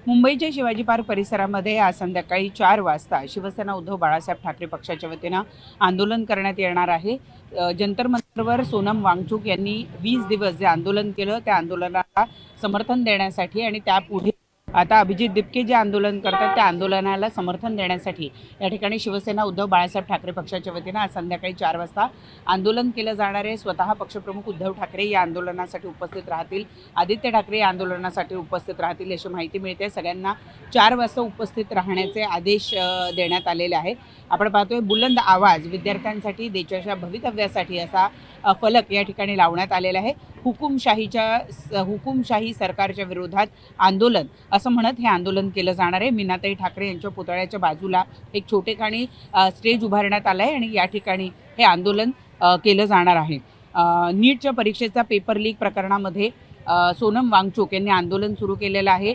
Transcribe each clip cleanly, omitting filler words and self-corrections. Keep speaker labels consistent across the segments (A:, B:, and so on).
A: मुंबईच्या शिवाजी पार्क परिसरामध्ये आज संध्याकाळी 4 वाजता शिवसेना उद्धव बाळासाहेब ठाकरे पक्षाच्या वतीनं आंदोलन करण्यात येणार आहे। जंतर मंतरवर सोनम वांगचुक यांनी 20 दिवस जे आंदोलन केलं त्या आंदोलनाला समर्थन देण्यासाठी आणि त्यापुढे आता अभिजित दिपके जे आंदोलन करतात त्या आंदोलनाला समर्थन देण्यासाठी या ठिकाणी शिवसेना उद्धव बाळासाहेब ठाकरे पक्षाच्या वतीनं आज संध्याकाळी 4 वाजता आंदोलन केलं जाणार आहे। स्वतः पक्षप्रमुख उद्धव ठाकरे या आंदोलनासाठी उपस्थित राहतील, आदित्य ठाकरे या आंदोलनासाठी उपस्थित राहतील अशी माहिती मिळते। सगळ्यांना 4 वाजता उपस्थित राहण्याचे आदेश देण्यात आलेले आहे। आपण पाहतोय बुलंद आवाज विद्यार्थ्यांसाठी देशाच्या भवितव्यासाठी असा फलक या ठिकाणी लावण्यात आलेला आहे। हुकुमशाही सरकारच्या विरोधात आंदोलन असं म्हणत हे आंदोलन केलं जाणार आहे। मीनाताई ठाकरे यांच्या पुतळ्याच्या बाजूला एक छोटेखानी स्टेज उभारण्यात आलं आहे आणि या ठिकाणी हे आंदोलन केलं जाणार आहे। नीटच्या परीक्षेचा पेपर लीक प्रकरणामध्ये सोनम वांगचुक यांनी आंदोलन सुरू केलेलं आहे।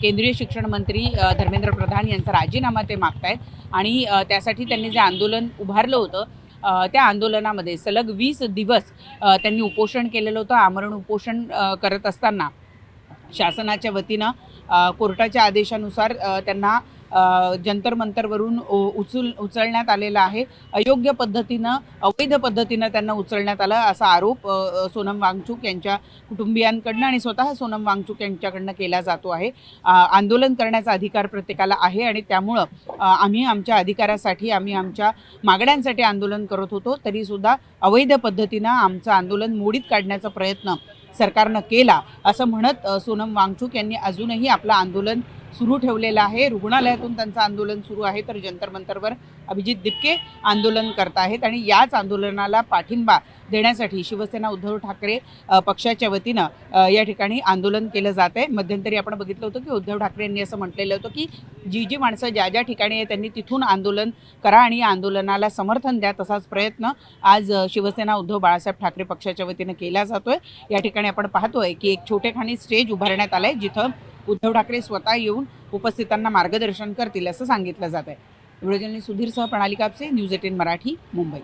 A: केंद्रीय शिक्षण मंत्री धर्मेंद्र प्रधान यांचा राजीनामा ते मागतायत आणि त्यासाठी त्यांनी जे आंदोलन उभारलं होतं त्या आंदोलनामध्ये सलग 20 दिवस त्यांनी उपोषण केलेलं होतं। आमरण उपोषण करत असताना शासनाच्या वतीनं कोर्टाच्या आदेशानुसार त्यांना जंतर मंतरवरून उचलण्यात आलेला आहे। अयोग्य पद्धतीनं अवैध पद्धतीनं त्यांना उचलण्यात आलं असा आरोप सोनम वांगचुक यांच्या कुटुंबियांकडनं आणि स्वतः सोनम वांगचुक यांच्याकडनं केला जातो आहे। आंदोलन करण्याचा अधिकार प्रत्येकाला आहे आणि त्यामुळं आम्ही आमच्या अधिकारासाठी आम्ही आमच्या मागण्यांसाठी आंदोलन करत होतो, तरीसुद्धा अवैध पद्धतीनं आमचं आंदोलन मोडीत काढण्याचा प्रयत्न सरकारनं केला असं म्हणत सोनम वांगचुक यांनी अजूनही आपलं आंदोलन सुरू ठेवलेलं आहे। रुग्णालयातून त्यांचं आंदोलन सुरू आहे, तर जंतर मंतरवर अभिजित दिपके आंदोलन करत आहेत आणि याच आंदोलनाला पाठिंबा देण्यासाठी शिवसेना उद्धव ठाकरे पक्षाच्या वतीनं या ठिकाणी आंदोलन केलं जात आहे। मध्यंतरी आपण बघितलं होतं की उद्धव ठाकरे यांनी असं म्हटलेलं होतं की जी माणसं ज्या ठिकाणी आहे त्यांनी तिथून आंदोलन करा आणि या आंदोलनाला समर्थन द्या। तसाच प्रयत्न आज शिवसेना उद्धव बाळासाहेब ठाकरे पक्षाच्या वतीनं केला जातोय। या ठिकाणी आपण पाहतोय की एक छोटेखानी स्टेज उभारण्यात आलंय जिथं उद्धव ठाकरे स्वतः येऊन उपस्थितांना मार्गदर्शन करतील असं सांगितलं जात आहे। व्हिडिओ जर्नलिस्ट सुधीरसह प्रणाली कापसे, न्यूज 18 मराठी, मुंबई।